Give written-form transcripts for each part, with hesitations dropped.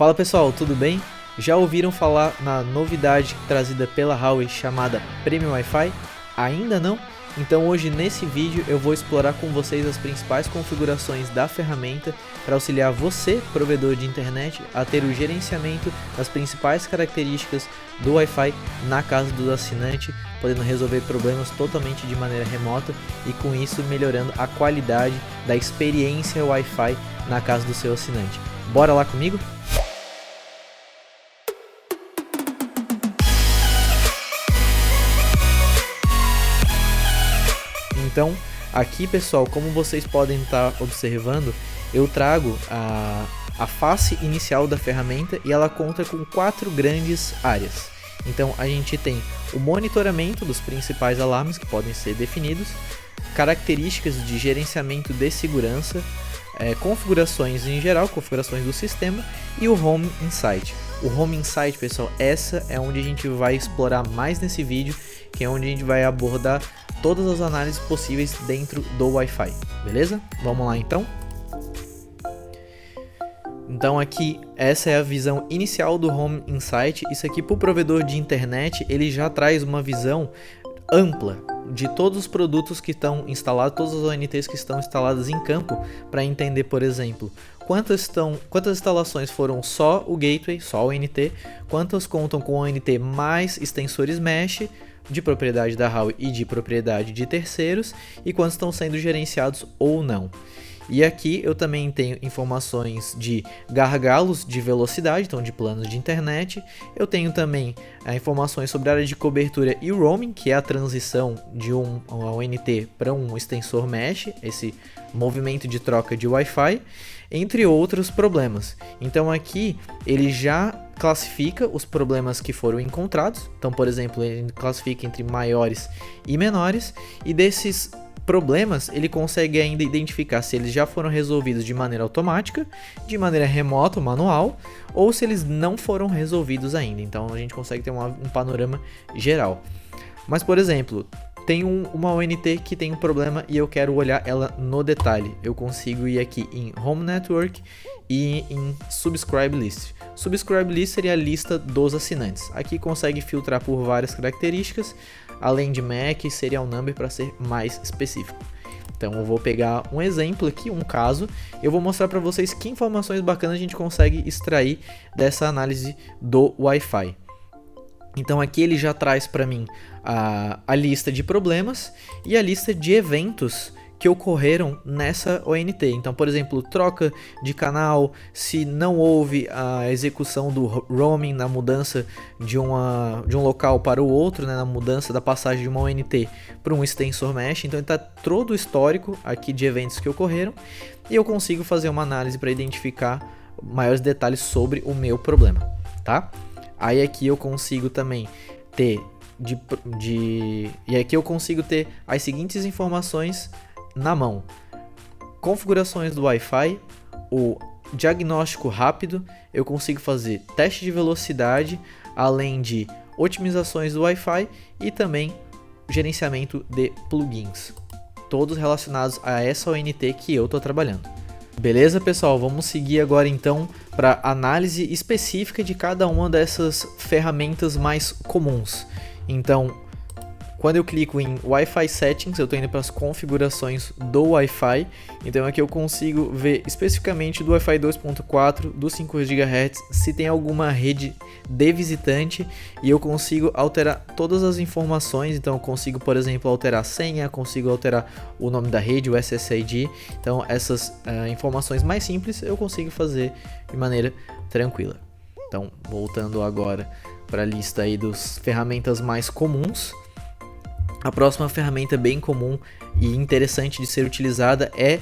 Fala pessoal, tudo bem? Já ouviram falar na novidade trazida pela Huawei chamada Premium Wi-Fi? Ainda não? Então hoje nesse vídeo eu vou explorar com vocês as principais configurações da ferramenta para auxiliar você, provedor de internet, a ter o gerenciamento das principais características do Wi-Fi na casa do assinante, podendo resolver problemas totalmente de maneira remota e com isso melhorando a qualidade da experiência Wi-Fi na casa do seu assinante. Bora lá comigo? Então, aqui pessoal, como vocês podem estar observando, eu trago a face inicial da ferramenta e ela conta com 4 grandes áreas. Então, a gente tem o monitoramento dos principais alarmes que podem ser definidos, características de gerenciamento de segurança, configurações em geral, configurações do sistema e o Home Insight. O Home Insight, pessoal, essa é onde a gente vai explorar mais nesse vídeo, que é onde a gente vai abordar todas as análises possíveis dentro do Wi-Fi, beleza? Vamos lá então? Então aqui, essa é a visão inicial do Home Insight. Isso aqui para o provedor de internet, ele já traz uma visão ampla de todos os produtos que estão instalados, todas as ONTs que estão instaladas em campo, para entender, por exemplo, quantas instalações foram só o gateway, só o ONT, quantas contam com o ONT mais extensores mesh, de propriedade da Huawei e de propriedade de terceiros, e quantos estão sendo gerenciados ou não. E aqui eu também tenho informações de gargalos de velocidade, então de planos de internet. Eu tenho também informações sobre a área de cobertura e o roaming, que é a transição de um ONT para um extensor mesh, esse movimento de troca de Wi-Fi, entre outros problemas. Então aqui ele já classifica os problemas que foram encontrados. Então, por exemplo, ele classifica entre maiores e menores, e desses problemas ele consegue ainda identificar se eles já foram resolvidos de maneira automática, de maneira remota, manual, ou se eles não foram resolvidos ainda. Então a gente consegue ter um panorama geral. Mas, por exemplo, tem uma ONT que tem um problema e eu quero olhar ela no detalhe. Eu consigo ir aqui em Home Network e em Subscribe List. Subscribe List seria a lista dos assinantes. Aqui consegue filtrar por várias características, além de MAC e Serial Number para ser mais específico. Então eu vou pegar um exemplo aqui, um caso, eu vou mostrar para vocês que informações bacanas a gente consegue extrair dessa análise do Wi-Fi. Então aqui ele já traz para mim a lista de problemas e a lista de eventos que ocorreram nessa ONT. Então, por exemplo, troca de canal, se não houve a execução do roaming na mudança de um local para o outro, né, na mudança da passagem de uma ONT para um extensor mesh. Então, está todo o histórico aqui de eventos que ocorreram e eu consigo fazer uma análise para identificar maiores detalhes sobre o meu problema, tá? Aí aqui eu consigo também ter e aqui eu consigo ter as seguintes informações na mão: configurações do Wi-Fi, o diagnóstico rápido, eu consigo fazer teste de velocidade, além de otimizações do Wi-Fi e também gerenciamento de plugins, todos relacionados a essa ONT que eu estou trabalhando. Beleza, pessoal? Vamos seguir agora então para análise específica de cada uma dessas ferramentas mais comuns. Então, quando eu clico em Wi-Fi Settings, eu estou indo para as configurações do Wi-Fi. Então aqui eu consigo ver especificamente do Wi-Fi 2.4, do 5 GHz, se tem alguma rede de visitante, e eu consigo alterar todas as informações. Então eu consigo, por exemplo, alterar a senha, consigo alterar o nome da rede, o SSID. Então essas informações mais simples eu consigo fazer de maneira tranquila. Então, voltando agora para a lista aí das ferramentas mais comuns. A próxima ferramenta bem comum e interessante de ser utilizada é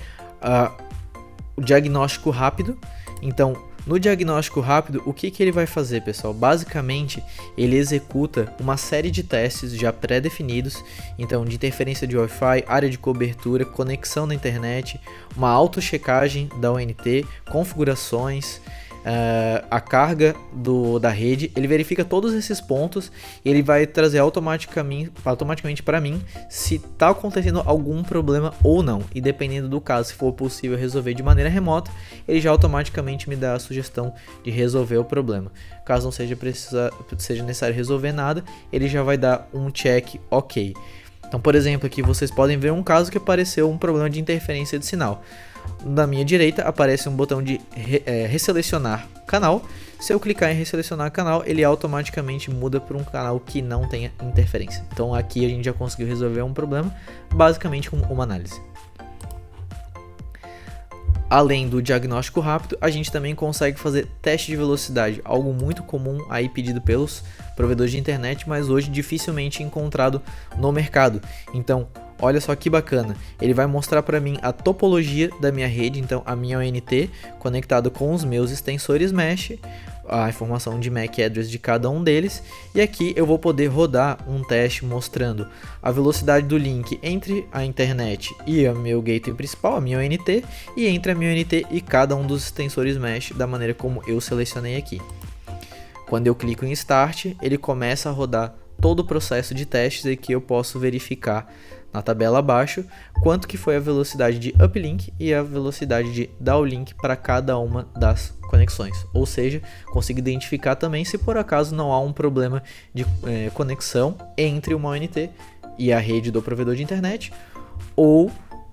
o diagnóstico rápido. Então, no diagnóstico rápido, o que ele vai fazer, pessoal? Basicamente, ele executa uma série de testes já pré-definidos, então de interferência de Wi-Fi, área de cobertura, conexão na internet, uma auto-checagem da ONT, configurações, a carga da rede, ele verifica todos esses pontos e ele vai trazer automaticamente para mim se está acontecendo algum problema ou não. E dependendo do caso, se for possível resolver de maneira remota, ele já automaticamente me dá a sugestão de resolver o problema. Caso não seja necessário resolver nada, ele já vai dar um check ok. Então, por exemplo, aqui vocês podem ver um caso que apareceu um problema de interferência de sinal. Na minha direita aparece um botão de resselecionar canal. Se eu clicar em resselecionar canal, ele automaticamente muda para um canal que não tenha interferência. Então aqui a gente já conseguiu resolver um problema, basicamente com uma análise. Além do diagnóstico rápido, a gente também consegue fazer teste de velocidade, algo muito comum aí pedido pelos provedores de internet, mas hoje dificilmente encontrado no mercado. Então, olha só que bacana, ele vai mostrar para mim a topologia da minha rede, então a minha ONT conectado com os meus extensores mesh, a informação de MAC address de cada um deles, e aqui eu vou poder rodar um teste mostrando a velocidade do link entre a internet e o meu gateway principal, a minha ONT, e entre a minha ONT e cada um dos extensores mesh da maneira como eu selecionei aqui. Quando eu clico em Start, ele começa a rodar todo o processo de testes e que eu posso verificar na tabela abaixo quanto que foi a velocidade de uplink e a velocidade de downlink para cada uma das conexões. Ou seja, consigo identificar também se por acaso não há um problema de conexão entre uma ONT e a rede do provedor de internet, ou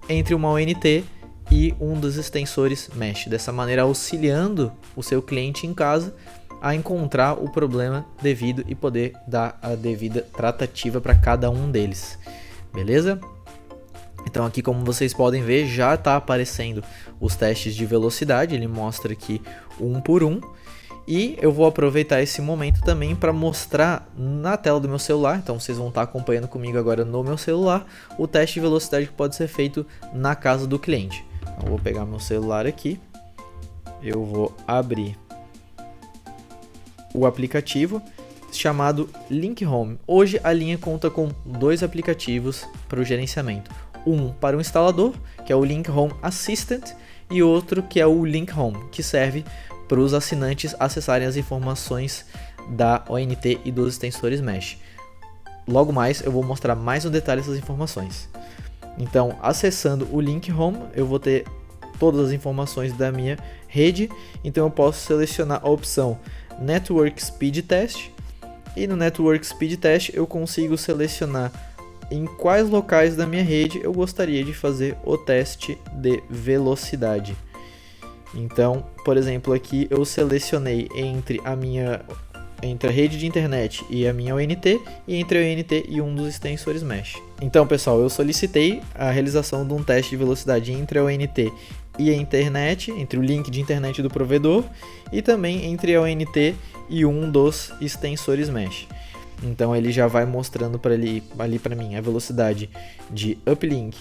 entre uma ONT e um dos extensores mesh. Dessa maneira, auxiliando o seu cliente em casa a encontrar o problema devido e poder dar a devida tratativa para cada um deles. Beleza? Então aqui, como vocês podem ver, já está aparecendo os testes de velocidade, ele mostra aqui um por um. E eu vou aproveitar esse momento também para mostrar na tela do meu celular, então vocês vão estar acompanhando comigo agora no meu celular, o teste de velocidade que pode ser feito na casa do cliente. Então, eu vou pegar meu celular aqui, eu vou abrir o aplicativo chamado Link Home. Hoje a linha conta com dois aplicativos para o gerenciamento. Um para o instalador, que é o Link Home Assistant, e outro que é o Link Home, que serve para os assinantes acessarem as informações da ONT e dos extensores mesh. Logo mais eu vou mostrar mais no detalhe essas informações. Então, acessando o Link Home, eu vou ter todas as informações da minha rede. Então eu posso selecionar a opção Network Speed Test, e no Network Speed Test eu consigo selecionar em quais locais da minha rede eu gostaria de fazer o teste de velocidade. Então, por exemplo, aqui eu selecionei entre a rede de internet e a minha ONT, e entre a ONT e um dos extensores mesh. Então, pessoal, eu solicitei a realização de um teste de velocidade entre a ONT e a internet, entre o link de internet do provedor, e também entre a ONT e um dos extensores mesh. Então ele já vai mostrando ali para mim a velocidade de uplink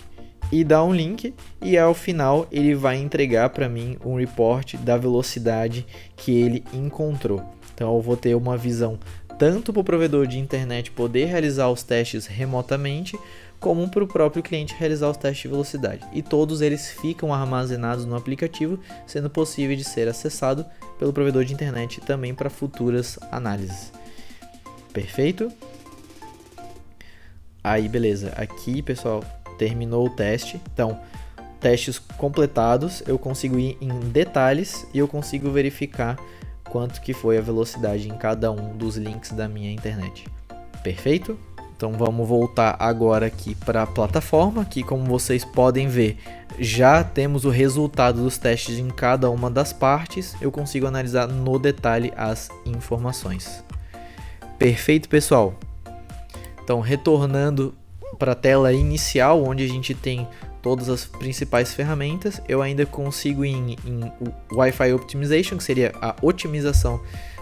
e downlink, e ao final ele vai entregar para mim um report da velocidade que ele encontrou. Então eu vou ter uma visão tanto para o provedor de internet poder realizar os testes remotamente, como para o próprio cliente realizar os testes de velocidade. E todos eles ficam armazenados no aplicativo, sendo possível de ser acessado pelo provedor de internet também para futuras análises. Perfeito? Aí beleza, aqui pessoal, terminou o teste. Então, testes completados, eu consigo ir em detalhes e eu consigo verificar quanto que foi a velocidade em cada um dos links da minha internet. Perfeito? Então vamos voltar agora aqui para a plataforma. Aqui, como vocês podem ver, já temos o resultado dos testes em cada uma das partes. Eu consigo analisar no detalhe as informações. Perfeito, pessoal? Então, retornando para a tela inicial, onde a gente tem todas as principais ferramentas, eu ainda consigo ir em Wi-Fi Optimization, que seria a otimização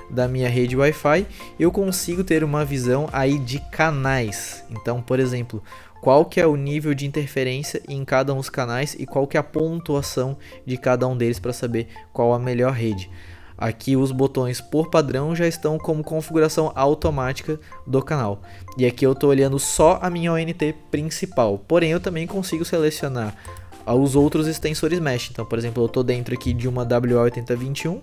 da minha rede Wi-Fi. Eu consigo ter uma visão aí de canais. Então, por exemplo, qual que é o nível de interferência em cada um dos canais e qual que é a pontuação de cada um deles para saber qual a melhor rede. Aqui os botões por padrão já estão como configuração automática do canal. E aqui eu estou olhando só a minha ONT principal. Porém, eu também consigo selecionar os outros extensores mesh. Então, por exemplo, eu estou dentro aqui de uma WA8021,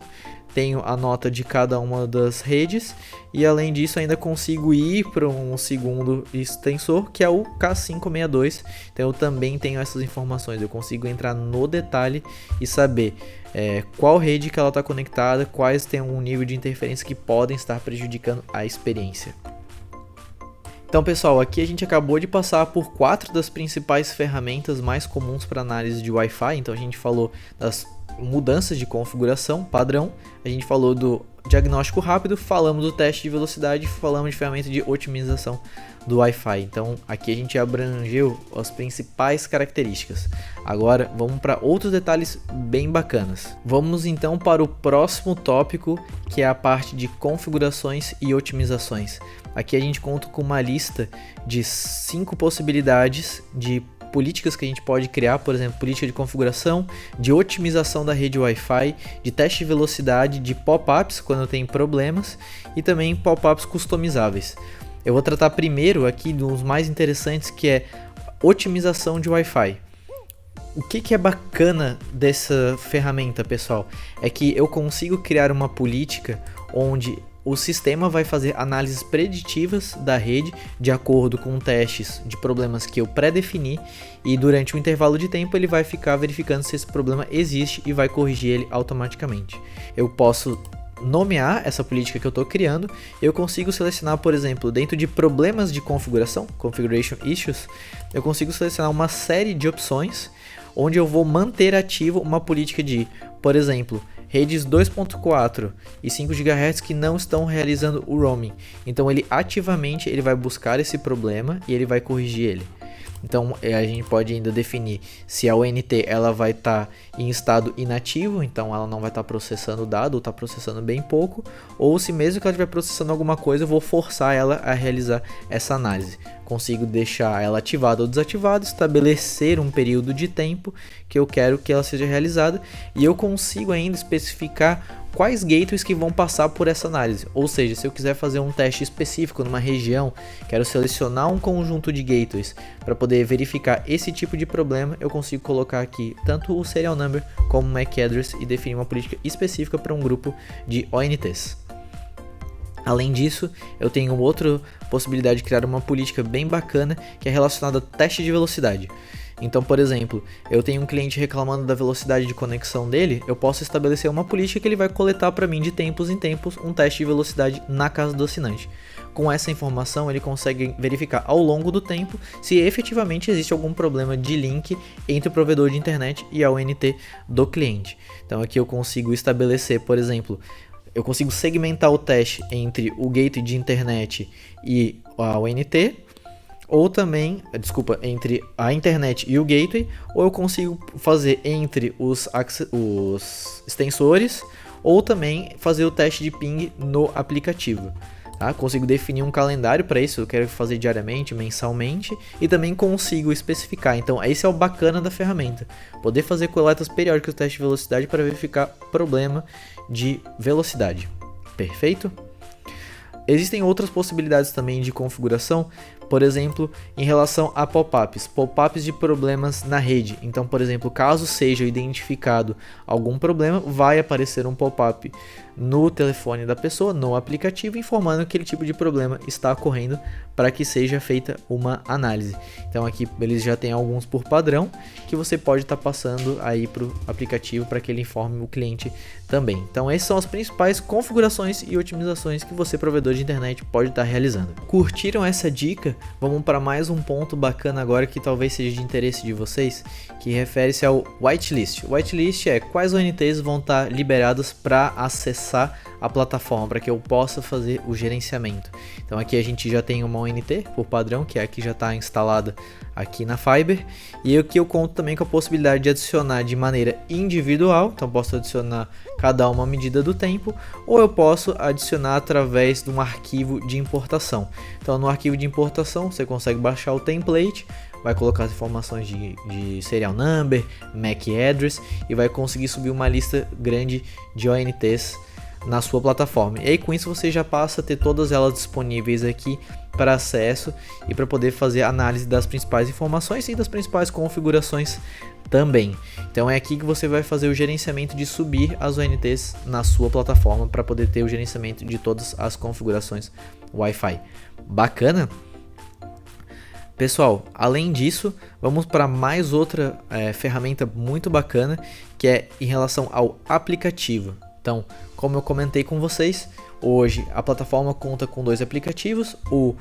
tenho a nota de cada uma das redes e além disso ainda consigo ir para um segundo extensor que é o K562. Então eu também tenho essas informações, eu consigo entrar no detalhe e saber qual rede que ela está conectada, quais tem um nível de interferência que podem estar prejudicando a experiência. Então pessoal, aqui a gente acabou de passar por 4 das principais ferramentas mais comuns para análise de Wi-Fi. Então a gente falou das mudanças de configuração padrão, a gente falou do diagnóstico rápido, falamos do teste de velocidade, falamos de ferramenta de otimização do Wi-Fi. Então aqui a gente abrangeu as principais características. Agora vamos para outros detalhes bem bacanas. Vamos então para o próximo tópico, que é a parte de configurações e otimizações. Aqui a gente conta com uma lista de 5 possibilidades de políticas que a gente pode criar, por exemplo, política de configuração, de otimização da rede Wi-Fi, de teste de velocidade, de pop-ups quando tem problemas e também pop-ups customizáveis. Eu vou tratar primeiro aqui dos mais interessantes, que é otimização de Wi-Fi. O que é bacana dessa ferramenta, pessoal, é que eu consigo criar uma política onde o sistema vai fazer análises preditivas da rede de acordo com testes de problemas que eu pré-defini e durante um intervalo de tempo ele vai ficar verificando se esse problema existe e vai corrigir ele automaticamente. Eu posso nomear essa política que eu estou criando, eu consigo selecionar, por exemplo, dentro de problemas de configuração, Configuration Issues, eu consigo selecionar uma série de opções onde eu vou manter ativo uma política de, por exemplo, redes 2.4 e 5 GHz que não estão realizando o roaming. Então ele ativamente vai buscar esse problema e ele vai corrigir ele. Então a gente pode ainda definir se a ONT ela vai estar em estado inativo, então ela não vai estar processando o dado ou está processando bem pouco, ou se mesmo que ela estiver processando alguma coisa eu vou forçar ela a realizar essa análise. Consigo deixar ela ativada ou desativada, estabelecer um período de tempo que eu quero que ela seja realizada e eu consigo ainda especificar quais gateways que vão passar por essa análise. Ou seja, se eu quiser fazer um teste específico numa região, quero selecionar um conjunto de gateways para poder verificar esse tipo de problema, eu consigo colocar aqui tanto o serial number como o MAC address e definir uma política específica para um grupo de ONTs. Além disso, eu tenho outra possibilidade de criar uma política bem bacana que é relacionada a teste de velocidade. Então, por exemplo, eu tenho um cliente reclamando da velocidade de conexão dele, eu posso estabelecer uma política que ele vai coletar para mim de tempos em tempos um teste de velocidade na casa do assinante. Com essa informação, ele consegue verificar ao longo do tempo se efetivamente existe algum problema de link entre o provedor de internet e a ONT do cliente. Então aqui eu consigo estabelecer, por exemplo, eu consigo segmentar o teste entre o gateway de internet e a ONT, ou também, entre a internet e o gateway, ou eu consigo fazer entre os extensores, ou também fazer o teste de ping no aplicativo. Tá? Consigo definir um calendário para isso, eu quero fazer diariamente, mensalmente, e também consigo especificar. Então esse é o bacana da ferramenta, poder fazer coletas periódicas do teste de velocidade para verificar problema de velocidade. Perfeito? Existem outras possibilidades também de configuração, por exemplo, em relação a pop-ups de problemas na rede. Então, por exemplo, caso seja identificado algum problema, vai aparecer um pop-up no telefone da pessoa, no aplicativo, informando que aquele tipo de problema está ocorrendo para que seja feita uma análise. Então aqui eles já têm alguns por padrão que você pode estar passando aí para o aplicativo para que ele informe o cliente também. Então essas são as principais configurações e otimizações que você, provedor de internet, pode estar realizando. Curtiram essa dica? Vamos para mais um ponto bacana agora que talvez seja de interesse de vocês, que refere-se ao whitelist. Whitelist é quais ONTs vão estar liberadas para acessar a plataforma, para que eu possa fazer o gerenciamento. Então aqui a gente já tem uma ONT por padrão, que é a que já está instalada aqui na Fiber, e aqui eu conto também com a possibilidade de adicionar de maneira individual, então posso adicionar cada uma medida do tempo, ou eu posso adicionar através de um arquivo de importação. Então no arquivo de importação você consegue baixar o template, vai colocar as informações de serial number, MAC address e vai conseguir subir uma lista grande de ONTs na sua plataforma. E aí com isso você já passa a ter todas elas disponíveis aqui para acesso e para poder fazer análise das principais informações e das principais configurações também. Então é aqui que você vai fazer o gerenciamento de subir as ONTs na sua plataforma para poder ter o gerenciamento de todas as configurações Wi-Fi. Bacana? Pessoal, além disso, vamos para mais outra ferramenta muito bacana, que é em relação ao aplicativo. Então, como eu comentei com vocês, hoje a plataforma conta com 2 aplicativos, o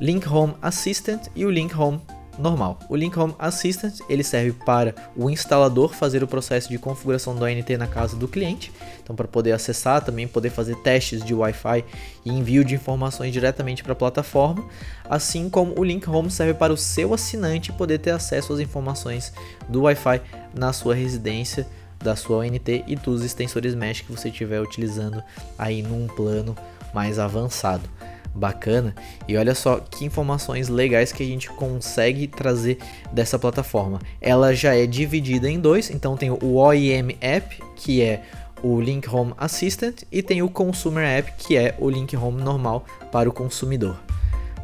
Link Home Assistant e o Link Home normal. O Link Home Assistant ele serve para o instalador fazer o processo de configuração da ONT na casa do cliente, então para poder acessar, também poder fazer testes de Wi-Fi e envio de informações diretamente para a plataforma, assim como o Link Home serve para o seu assinante poder ter acesso às informações do Wi-Fi na sua residência, da sua ONT e dos extensores mesh que você estiver utilizando aí num plano mais avançado. Bacana? E olha só que informações legais que a gente consegue trazer dessa plataforma. Ela já é dividida em 2, então tem o OEM App, que é o Link Home Assistant, e tem o Consumer App, que é o Link Home normal para o consumidor,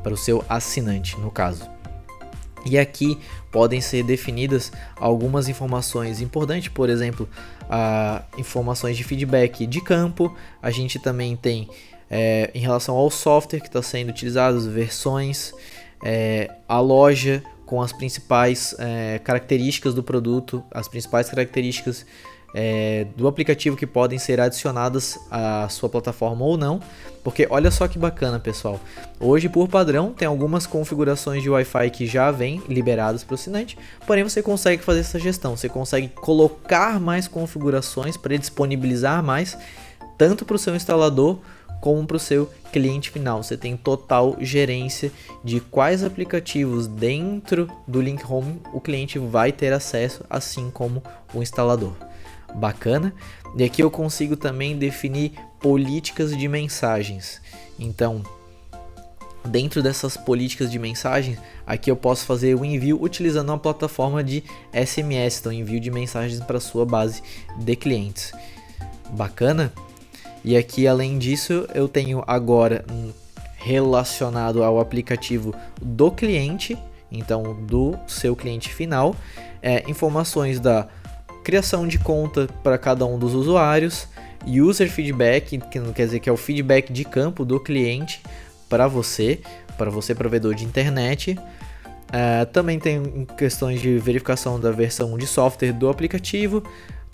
para o seu assinante no caso. E aqui podem ser definidas algumas informações importantes, por exemplo, informações de feedback de campo. A gente também tem em relação ao software que está sendo utilizado, as versões, a loja com as principais características do produto, as principais características do aplicativo que podem ser adicionadas à sua plataforma ou não, porque olha só que bacana, pessoal. Hoje, por padrão, tem algumas configurações de Wi-Fi que já vêm liberadas para o assinante, porém você consegue fazer essa gestão, você consegue colocar mais configurações para disponibilizar mais, tanto para o seu instalador como para o seu cliente final. Você tem total gerência de quais aplicativos dentro do Link Home o cliente vai ter acesso, assim como o instalador. Bacana? E aqui eu consigo também definir políticas de mensagens. Então, dentro dessas políticas de mensagens, aqui eu posso fazer o envio utilizando uma plataforma de SMS, então envio de mensagens para a sua base de clientes. Bacana? E aqui, além disso, eu tenho agora relacionado ao aplicativo do cliente, então do seu cliente final, informações da criação de conta para cada um dos usuários, user feedback, que não quer dizer que é o feedback de campo do cliente para você provedor de internet. Também tem questões de verificação da versão de software do aplicativo,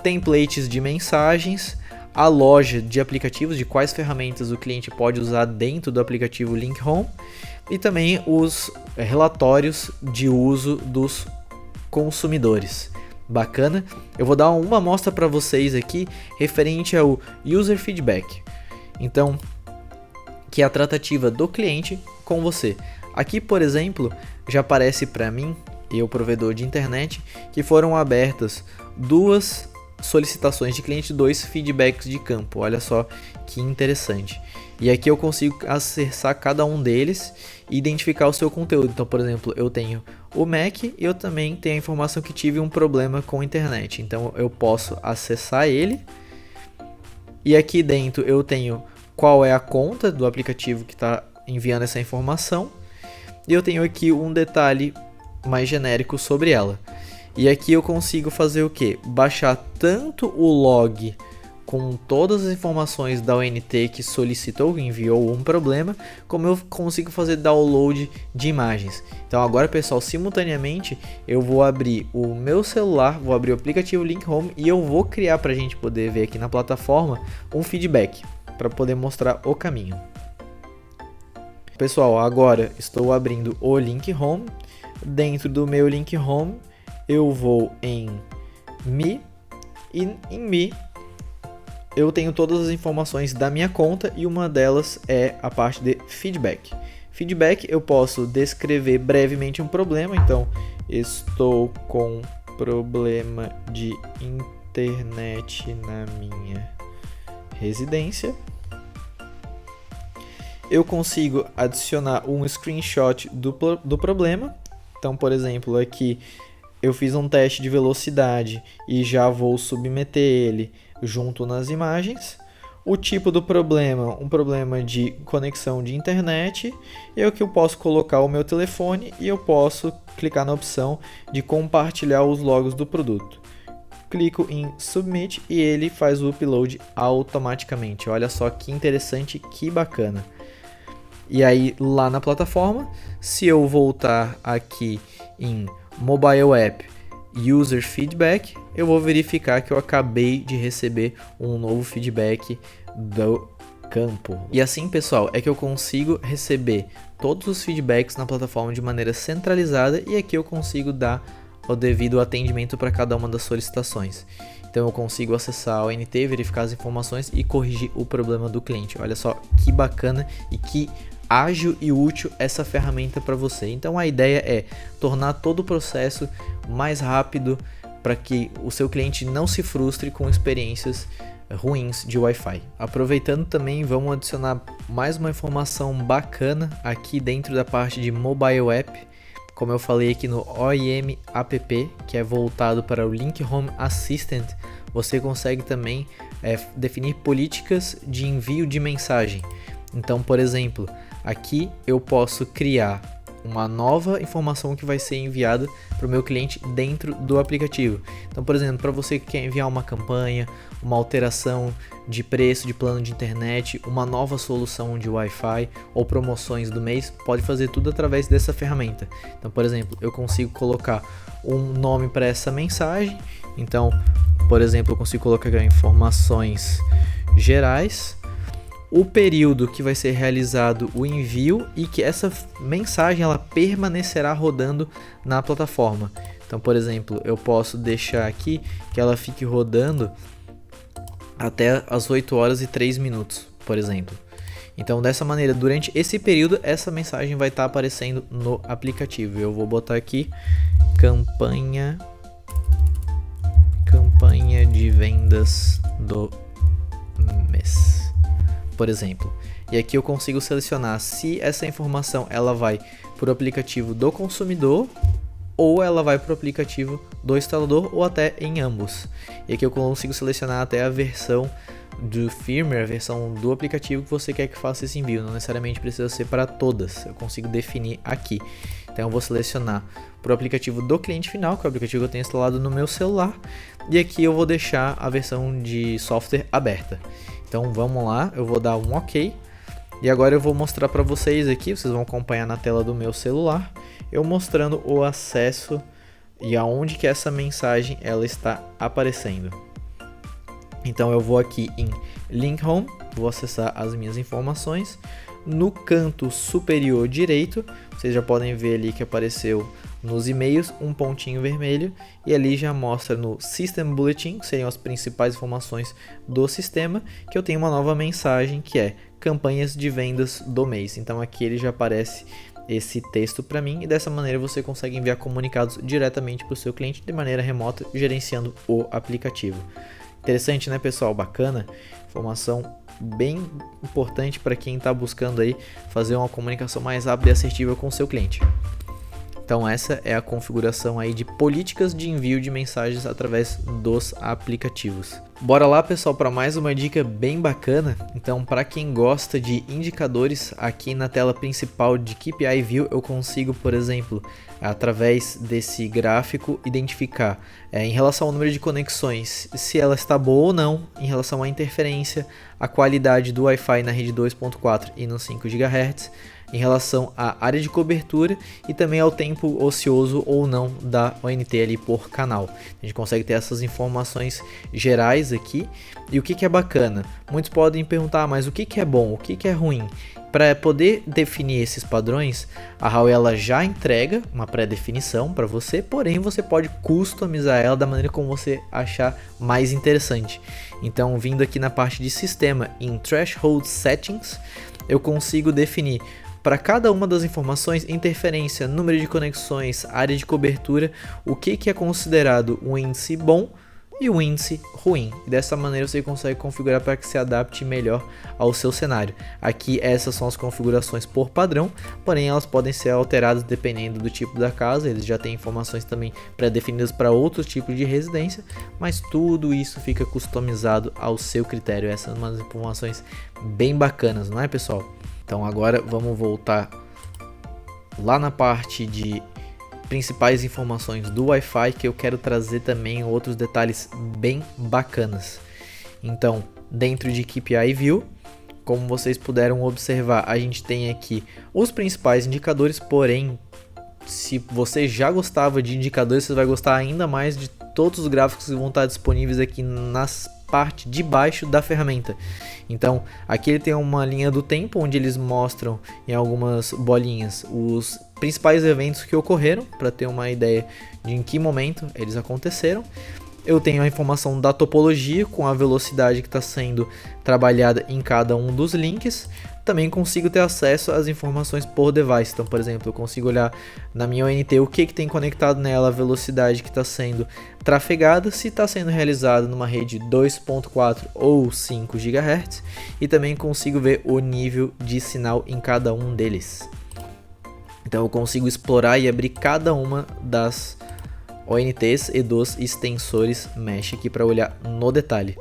templates de mensagens, a loja de aplicativos, de quais ferramentas o cliente pode usar dentro do aplicativo Link Home, e também os relatórios de uso dos consumidores. Bacana? Eu vou dar uma amostra para vocês aqui referente ao user feedback. Então, que é a tratativa do cliente com você. Aqui, por exemplo, já aparece para mim, eu provedor de internet, que foram abertas 2 solicitações de cliente, 2 feedbacks de campo. Olha só que interessante. E aqui eu consigo acessar cada um deles e identificar o seu conteúdo. Então, por exemplo, eu tenho o Mac e eu também tenho a informação que tive um problema com a internet. Então eu posso acessar ele. E aqui dentro eu tenho qual é a conta do aplicativo que está enviando essa informação. E eu tenho aqui um detalhe mais genérico sobre ela. E aqui eu consigo fazer o que? Baixar tanto o log com todas as informações da ONT que solicitou, enviou um problema, como eu consigo fazer download de imagens. Então agora, pessoal, simultaneamente eu vou abrir o meu celular, vou abrir o aplicativo Link Home e eu vou criar para a gente poder ver aqui na plataforma um feedback, para poder mostrar o caminho. Pessoal, agora estou abrindo o Link Home. Dentro do meu Link Home eu vou em Me, e em Me eu tenho todas as informações da minha conta e uma delas é a parte de feedback. Feedback eu posso descrever brevemente um problema, então estou com problema de internet na minha residência. Eu consigo adicionar um screenshot do problema, então por exemplo aqui eu fiz um teste de velocidade e já vou submeter ele junto nas imagens. O tipo do problema, um problema de conexão de internet. Eu que eu posso colocar o meu telefone e eu posso clicar na opção de compartilhar os logos do produto. Clico em Submit e ele faz o upload automaticamente. Olha só que interessante, que bacana. E aí lá na plataforma, se eu voltar aqui em Mobile App User Feedback, eu vou verificar que eu acabei de receber um novo feedback do campo. E assim, pessoal, é que eu consigo receber todos os feedbacks na plataforma de maneira centralizada e aqui eu consigo dar o devido atendimento para cada uma das solicitações. Então eu consigo acessar a ONT, verificar as informações e corrigir o problema do cliente. Olha só que bacana e que ágil e útil essa ferramenta para você. Então a ideia é tornar todo o processo mais rápido para que o seu cliente não se frustre com experiências ruins de Wi-Fi. Aproveitando também, vamos adicionar mais uma informação bacana aqui dentro da parte de Mobile App. Como eu falei aqui no OIM App, que é voltado para o Link Home Assistant, você consegue também definir políticas de envio de mensagem. Então, por exemplo, aqui eu posso criar uma nova informação que vai ser enviada para o meu cliente dentro do aplicativo. Então, por exemplo, para você que quer enviar uma campanha, uma alteração de preço de plano de internet, uma nova solução de Wi-Fi ou promoções do mês, pode fazer tudo através dessa ferramenta. Então, por exemplo, eu consigo colocar um nome para essa mensagem. Então, por exemplo, eu consigo colocar informações gerais, o período que vai ser realizado o envio e que essa mensagem ela permanecerá rodando na plataforma. Então, por exemplo, eu posso deixar aqui que ela fique rodando até as 8 horas e 3 minutos, por exemplo. Então, dessa maneira, durante esse período, essa mensagem vai estar aparecendo no aplicativo. Eu vou botar aqui campanha de vendas do mês, por exemplo. E aqui eu consigo selecionar se essa informação ela vai para o aplicativo do consumidor ou ela vai para o aplicativo do instalador ou até em ambos. E aqui eu consigo selecionar até a versão do firmware, a versão do aplicativo que você quer que faça esse envio. Não necessariamente precisa ser para todas, eu consigo definir aqui. Então eu vou selecionar para o aplicativo do cliente final, que é o aplicativo que eu tenho instalado no meu celular. E aqui eu vou deixar a versão de software aberta. Então vamos lá, eu vou dar um OK. E agora eu vou mostrar para vocês aqui, vocês vão acompanhar na tela do meu celular, eu mostrando o acesso e aonde que essa mensagem ela está aparecendo. Então eu vou aqui em Link Home, vou acessar as minhas informações. No canto superior direito, vocês já podem ver ali que apareceu nos e-mails um pontinho vermelho e ali já mostra no System Bulletin, que seriam as principais informações do sistema, que eu tenho uma nova mensagem que é campanhas de vendas do mês. Então aqui ele já aparece esse texto para mim e dessa maneira você consegue enviar comunicados diretamente para o seu cliente de maneira remota, gerenciando o aplicativo. Interessante, né, pessoal? Bacana. Informação bem importante para quem está buscando aí fazer uma comunicação mais rápida e assertiva com o seu cliente. Então essa é a configuração aí de políticas de envio de mensagens através dos aplicativos. Bora lá, pessoal, para mais uma dica bem bacana. Então, para quem gosta de indicadores, aqui na tela principal de KPI View eu consigo, por exemplo, através desse gráfico identificar em relação ao número de conexões, se ela está boa ou não, em relação à interferência, a qualidade do Wi-Fi na rede 2.4 e no 5 GHz, em relação à área de cobertura e também ao tempo ocioso ou não da ONT ali por canal. A gente consegue ter essas informações gerais aqui. E o que é bacana? Muitos podem perguntar, mas o que é bom, o que é ruim? Para poder definir esses padrões, a Huawei ela já entrega uma pré-definição para você, porém você pode customizar ela da maneira como você achar mais interessante. Então, vindo aqui na parte de sistema, em Threshold Settings, eu consigo definir para cada uma das informações, interferência, número de conexões, área de cobertura, o que é considerado um índice bom e o índice ruim. E dessa maneira você consegue configurar para que se adapte melhor ao seu cenário. Aqui essas são as configurações por padrão, porém elas podem ser alteradas dependendo do tipo da casa. Eles já têm informações também pré-definidas para outros tipos de residência, mas tudo isso fica customizado ao seu critério. Essas são umas informações bem bacanas, não é, pessoal? Então agora vamos voltar lá na parte de principais informações do Wi-Fi, que eu quero trazer também outros detalhes bem bacanas. Então, dentro de KPI View, como vocês puderam observar, a gente tem aqui os principais indicadores, porém, se você já gostava de indicadores, você vai gostar ainda mais de todos os gráficos que vão estar disponíveis aqui nas parte de baixo da ferramenta. Então aqui ele tem uma linha do tempo onde eles mostram em algumas bolinhas os principais eventos que ocorreram, para ter uma ideia de em que momento eles aconteceram. Eu tenho a informação da topologia com a velocidade que está sendo trabalhada em cada um dos links. Também consigo ter acesso às informações por device. Então, por exemplo, eu consigo olhar na minha ONT o que tem conectado nela, a velocidade que está sendo trafegada, se está sendo realizado numa rede 2.4 ou 5 GHz, e também consigo ver o nível de sinal em cada um deles. Então eu consigo explorar e abrir cada uma das ONTs e dos extensores mesh aqui para olhar no detalhe.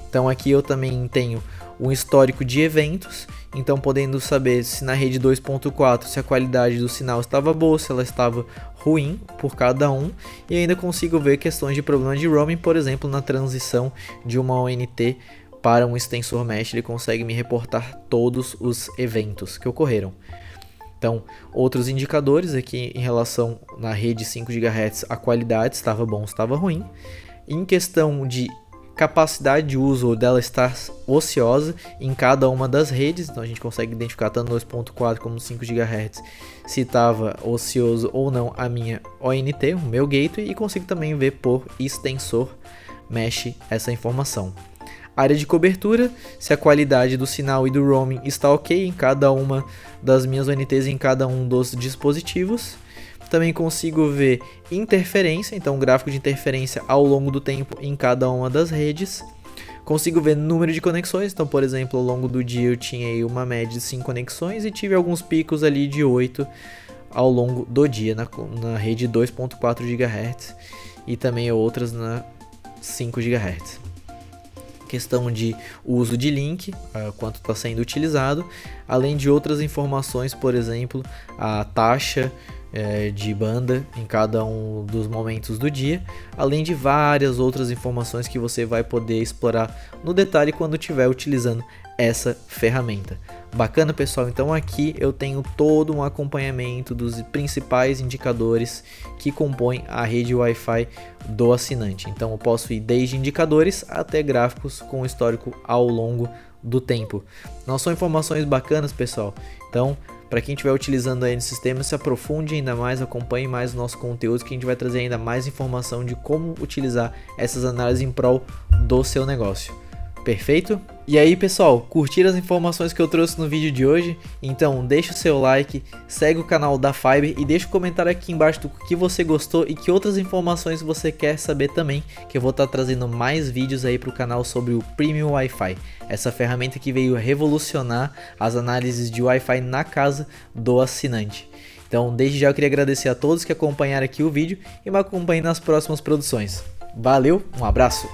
Então aqui eu também tenho um histórico de eventos, então podendo saber se na rede 2.4 se a qualidade do sinal estava boa, se ela estava ruim por cada um, e ainda consigo ver questões de problema de roaming, por exemplo, na transição de uma ONT para um extensor mesh, ele consegue me reportar todos os eventos que ocorreram. Então, outros indicadores aqui em relação na rede 5 GHz, a qualidade estava bom, estava ruim. Em questão de capacidade de uso dela estar ociosa em cada uma das redes, então a gente consegue identificar tanto no 2.4 como no 5 GHz se estava ocioso ou não a minha ONT, o meu gateway, e consigo também ver por extensor mesh essa informação. Área de cobertura, se a qualidade do sinal e do roaming está ok em cada uma das minhas ONTs, em cada um dos dispositivos. Também consigo ver interferência, então gráfico de interferência ao longo do tempo em cada uma das redes. Consigo ver número de conexões, então por exemplo, ao longo do dia eu tinha aí uma média de 5 conexões e tive alguns picos ali de 8 ao longo do dia na rede 2.4 GHz e também outras na 5 GHz. Questão de uso de link, quanto está sendo utilizado, além de outras informações, por exemplo, a taxa de banda em cada um dos momentos do dia, além de várias outras informações que você vai poder explorar no detalhe quando estiver utilizando essa ferramenta. Bacana, pessoal? Então aqui eu tenho todo um acompanhamento dos principais indicadores que compõem a rede Wi-Fi do assinante. Então eu posso ir desde indicadores até gráficos com histórico ao longo do tempo. Não são informações bacanas, pessoal? Então, para quem estiver utilizando aí no sistema, se aprofunde ainda mais, acompanhe mais o nosso conteúdo, que a gente vai trazer ainda mais informação de como utilizar essas análises em prol do seu negócio. Perfeito? E aí, pessoal, curtiram as informações que eu trouxe no vídeo de hoje? Então deixa o seu like, segue o canal da Fiber e deixa um comentário aqui embaixo do que você gostou e que outras informações você quer saber também, que eu vou estar trazendo mais vídeos aí para o canal sobre o Premium Wi-Fi, essa ferramenta que veio revolucionar as análises de Wi-Fi na casa do assinante. Então desde já eu queria agradecer a todos que acompanharam aqui o vídeo e me acompanhem nas próximas produções. Valeu, um abraço!